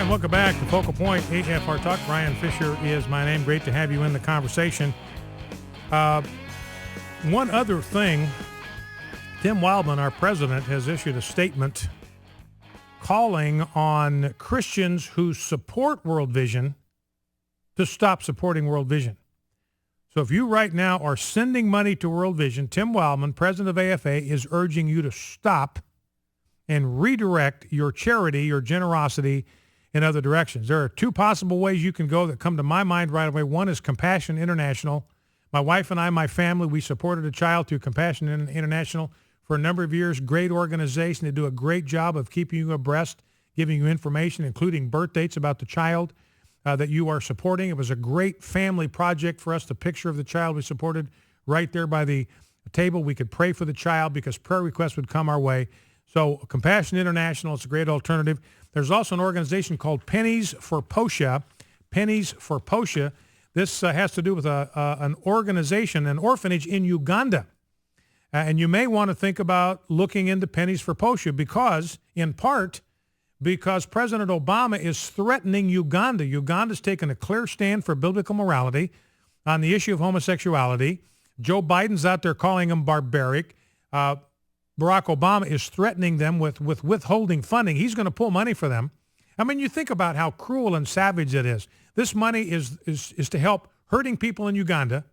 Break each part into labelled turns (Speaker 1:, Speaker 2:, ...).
Speaker 1: and welcome back to Focal Point AFR Talk. Brian Fisher is my name. Great to have you in the conversation. One other thing, Tim Wildmon, our president, has issued a statement calling on Christians who support World Vision to stop supporting World Vision. So if you right now are sending money to World Vision, Tim Wildmon, president of AFA, is urging you to stop and redirect your charity, your generosity in other directions. There are two possible ways you can go that come to my mind right away. One is Compassion International. My wife and I, my family, we supported a child through Compassion International for a number of years. Great organization. They do a great job of keeping you abreast, giving you information, including birth dates about the child that you are supporting. It was a great family project for us. The picture of the child we supported right there by the table. We could pray for the child because prayer requests would come our way. So Compassion International is a great alternative. There's also an organization called Pennies for Posha. Pennies for Posha. This has to do with an organization, an orphanage in Uganda. And you may want to think about looking into Pennies for Posha because, in part, because President Obama is threatening Uganda. Uganda's taken a clear stand for biblical morality on the issue of homosexuality. Joe Biden's out there calling them barbaric. Barack Obama is threatening them with withholding funding. He's going to pull money for them. I mean, you think about how cruel and savage it is. This money is to help hurting people in Uganda,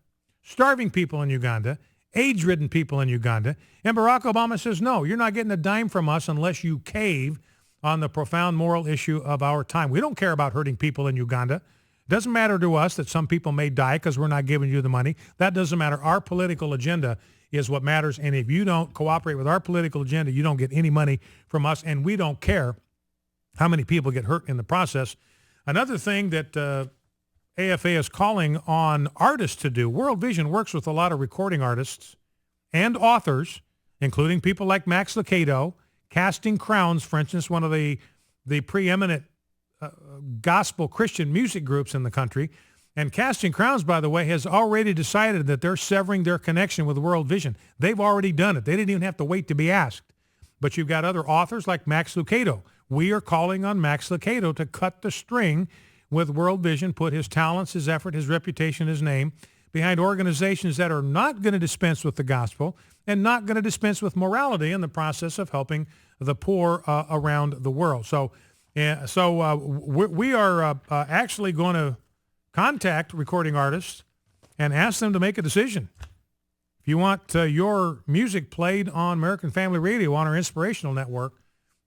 Speaker 1: starving people in Uganda, AIDS-ridden people in Uganda. And Barack Obama says, no, you're not getting a dime from us unless you cave on the profound moral issue of our time. We don't care about hurting people in Uganda. It doesn't matter to us that some people may die because we're not giving you the money. That doesn't matter. Our political agenda is what matters. And if you don't cooperate with our political agenda, you don't get any money from us. And we don't care how many people get hurt in the process. Another thing that AFA is calling on artists to do, World Vision works with a lot of recording artists and authors, including people like Max Lucado, Casting Crowns, for instance, one of the preeminent gospel Christian music groups in the country. And Casting Crowns, by the way, has already decided that they're severing their connection with World Vision. They've already done it. They didn't even have to wait to be asked. But you've got other authors like Max Lucado. We are calling on Max Lucado to cut the string with World Vision, put his talents, his effort, his reputation, his name behind organizations that are not going to dispense with the gospel and not going to dispense with morality in the process of helping the poor around the world. So we are actually going to contact recording artists and ask them to make a decision. If you want your music played on American Family Radio on our Inspirational Network,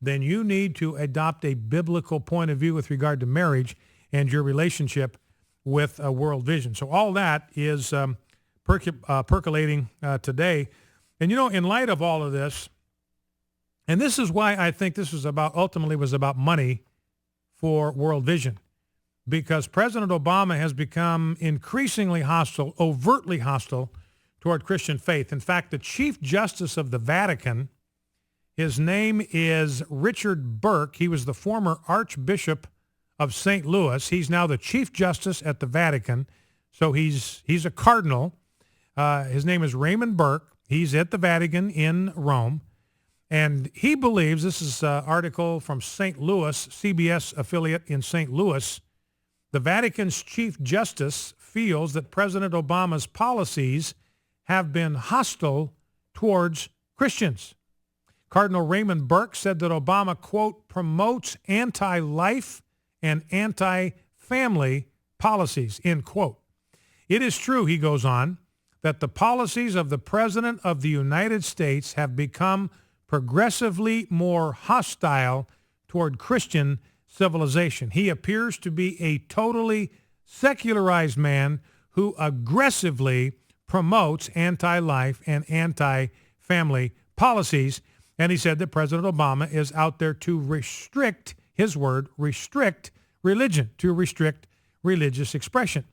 Speaker 1: then you need to adopt a biblical point of view with regard to marriage and your relationship with World Vision. So all that is percolating today. And, you know, in light of all of this, and this is why I think this was ultimately about money for World Vision, because President Obama has become increasingly hostile, overtly hostile toward Christian faith. In fact, the Chief Justice of the Vatican, his name is Richard Burke. He was the former Archbishop of St. Louis. He's now the Chief Justice at the Vatican. So he's a cardinal. His name is Raymond Burke. He's at the Vatican in Rome. And he believes, this is an article from St. Louis, CBS affiliate in St. Louis, the Vatican's Chief Justice feels that President Obama's policies have been hostile towards Christians. Cardinal Raymond Burke said that Obama, quote, promotes anti-life and anti-family policies, end quote. It is true, he goes on, that the policies of the President of the United States have become progressively more hostile toward Christian civilization. He appears to be a totally secularized man who aggressively promotes anti-life and anti-family policies. And he said that President Obama is out there to restrict, his word, restrict religion, to restrict religious expression.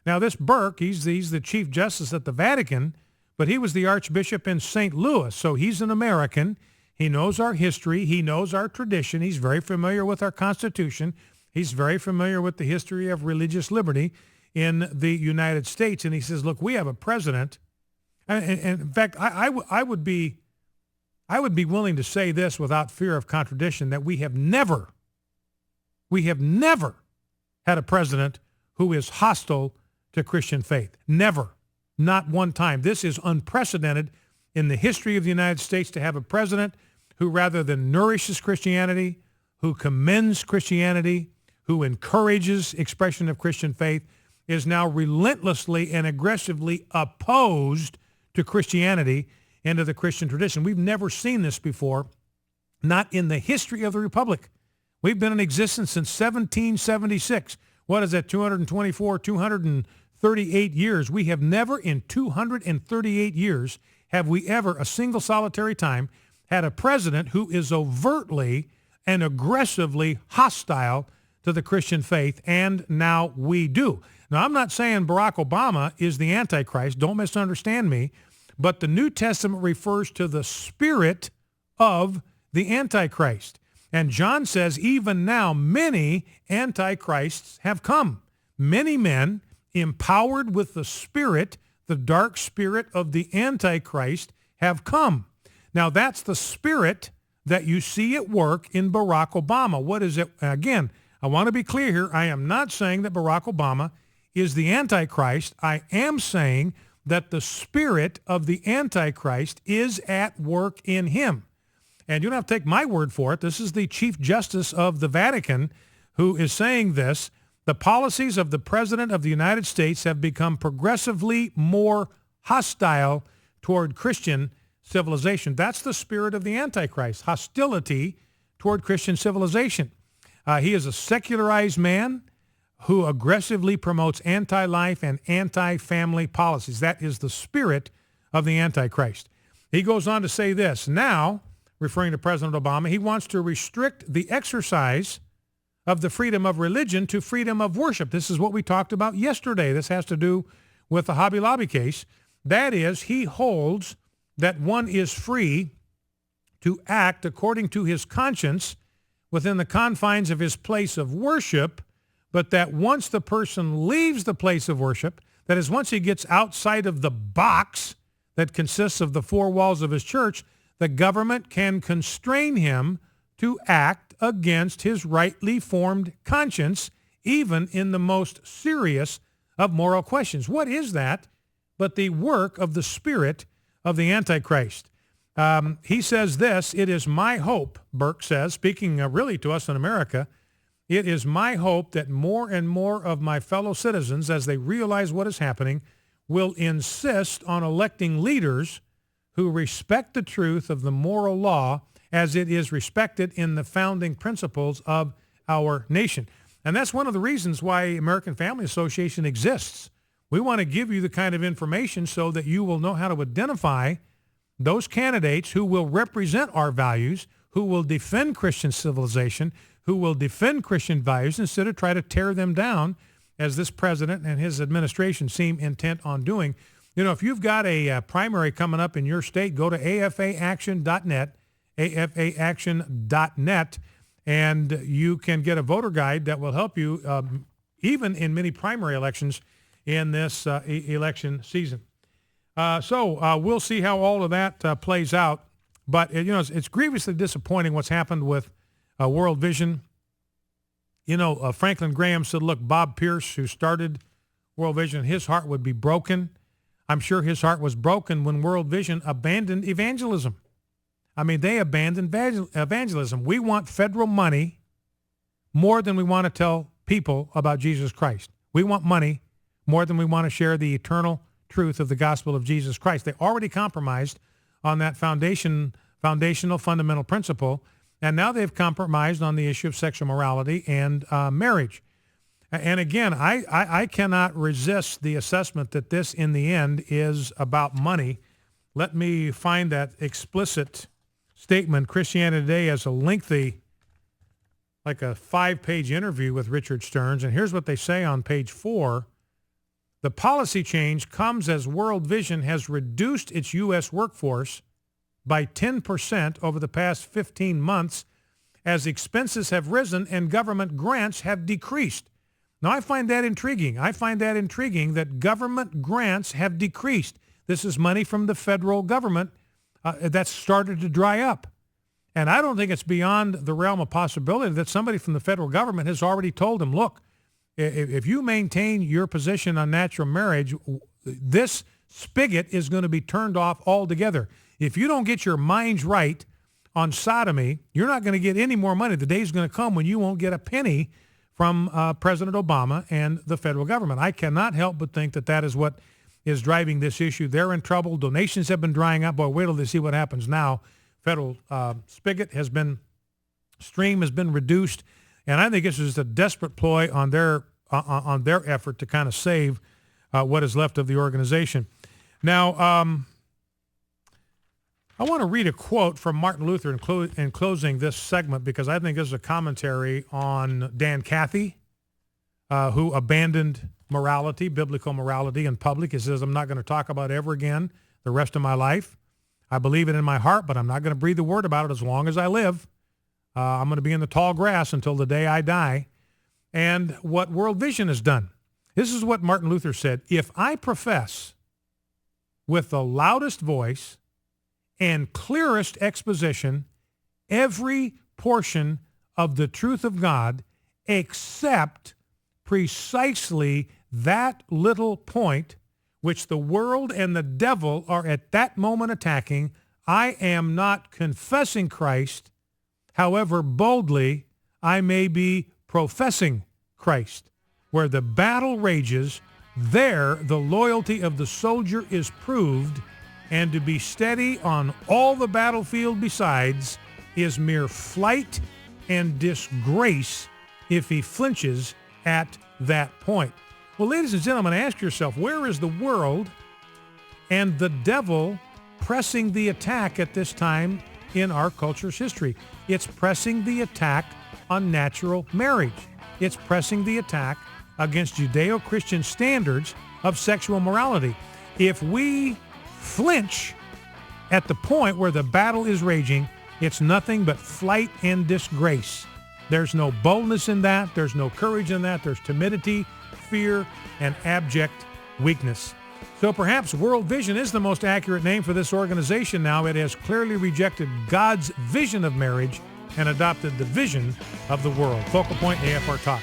Speaker 1: Now, this Burke, he's the Chief Justice at the Vatican, but he was the Archbishop in St. Louis, so he's an American. He knows our history. He knows our tradition. He's very familiar with our Constitution. He's very familiar with the history of religious liberty in the United States. And he says, look, we have a president. And in fact, I would be willing to say this without fear of contradiction, that we have never We have never had a president who is hostile to Christian faith. Never. Not one time. This is unprecedented in the history of the United States to have a president who, rather than nourishes Christianity, who commends Christianity, who encourages expression of Christian faith, is now relentlessly and aggressively opposed to Christianity and to the Christian tradition. We've never seen this before, not in the history of the Republic. We've been in existence since 1776. What is that, 238 years? We have never in 238 years have we ever, a single solitary time, had a president who is overtly and aggressively hostile to the Christian faith, and now we do. Now, I'm not saying Barack Obama is the Antichrist. Don't misunderstand me. But the New Testament refers to the spirit of the Antichrist. And John says, even now, many Antichrists have come. Many men empowered with the spirit, the dark spirit of the Antichrist, have come. Now, that's the spirit that you see at work in Barack Obama. What is it? Again, I want to be clear here. I am not saying that Barack Obama is the Antichrist. I am saying that the spirit of the Antichrist is at work in him. And you don't have to take my word for it. This is the Chief Justice of the Vatican who is saying this. The policies of the President of the United States have become progressively more hostile toward Christian civilization. That's the spirit of the Antichrist, hostility toward Christian civilization. He is a secularized man who aggressively promotes anti-life and anti-family policies. That is the spirit of the Antichrist. He goes on to say this. Now, referring to President Obama, he wants to restrict the exercise of the freedom of religion to freedom of worship. This is what we talked about yesterday. This has to do with the Hobby Lobby case. That is, he holds that one is free to act according to his conscience within the confines of his place of worship, but that once the person leaves the place of worship, that is, once he gets outside of the box that consists of the four walls of his church, the government can constrain him to act against his rightly formed conscience, even in the most serious of moral questions. What is that but the work of the spirit of the Antichrist? He says this, it is my hope, Burke says, speaking really to us in America, it is my hope that more and more of my fellow citizens, as they realize what is happening, will insist on electing leaders who respect the truth of the moral law as it is respected in the founding principles of our nation. And that's one of the reasons why American Family Association exists. We want to give you the kind of information so that you will know how to identify those candidates who will represent our values, who will defend Christian civilization, who will defend Christian values instead of try to tear them down, as this president and his administration seem intent on doing. You know, if you've got a primary coming up in your state, go to afaaction.net, afaaction.net, and you can get a voter guide that will help you even in many primary elections in this election season. So we'll see how all of that plays out. But, you know, it's grievously disappointing what's happened with World Vision. You know, Franklin Graham said, look, Bob Pierce, who started World Vision, his heart would be broken. I'm sure his heart was broken when World Vision abandoned evangelism. I mean, they abandoned evangelism. We want federal money more than we want to tell people about Jesus Christ. We want money more than we want to share the eternal truth of the gospel of Jesus Christ. They already compromised on that foundational fundamental principle, and now they've compromised on the issue of sexual morality and marriage. And again, I cannot resist the assessment that this, in the end, is about money. Let me find that explicit statement. Christianity Today has a lengthy, like a 5-page interview with Richard Stearns, and here's what they say on page 4. The policy change comes as World Vision has reduced its U.S. workforce by 10% over the past 15 months as expenses have risen and government grants have decreased. Now, I find that intriguing. I find that intriguing that government grants have decreased. This is money from the federal government that's started to dry up. And I don't think it's beyond the realm of possibility that somebody from the federal government has already told him, look, if you maintain your position on natural marriage, this spigot is going to be turned off altogether. If you don't get your minds right on sodomy, you're not going to get any more money. The day's going to come when you won't get a penny from President Obama and the federal government. I cannot help but think that that is what is driving this issue. They're in trouble. Donations have been drying up. Boy, wait till they see what happens now. Federal stream has been reduced. And I think this is a desperate ploy on their effort to kind of save what is left of the organization. Now, I want to read a quote from Martin Luther in closing this segment, because I think this is a commentary on Dan Cathy, who abandoned morality, biblical morality in public. He says, I'm not going to talk about it ever again the rest of my life. I believe it in my heart, but I'm not going to breathe a word about it as long as I live. I'm going to be in the tall grass until the day I die. And what World Vision has done, this is what Martin Luther said: if I profess with the loudest voice and clearest exposition every portion of the truth of God except precisely that little point which the world and the devil are at that moment attacking, I am not confessing Christ, however boldly I may be professing Christ. Where the battle rages, there the loyalty of the soldier is proved, and to be steady on all the battlefield besides is mere flight and disgrace if he flinches at that point. Well, ladies and gentlemen, ask yourself, where is the world and the devil pressing the attack at this time in our culture's history? It's pressing the attack on natural marriage. It's pressing the attack against Judeo-Christian standards of sexual morality. If we flinch at the point where the battle is raging, it's nothing but flight and disgrace. There's no boldness in that. There's no courage in that. There's timidity, fear, and abject weakness. So perhaps World Vision is the most accurate name for this organization now. It has clearly rejected God's vision of marriage and adopted the vision of the world. Focal Point AFR Talk.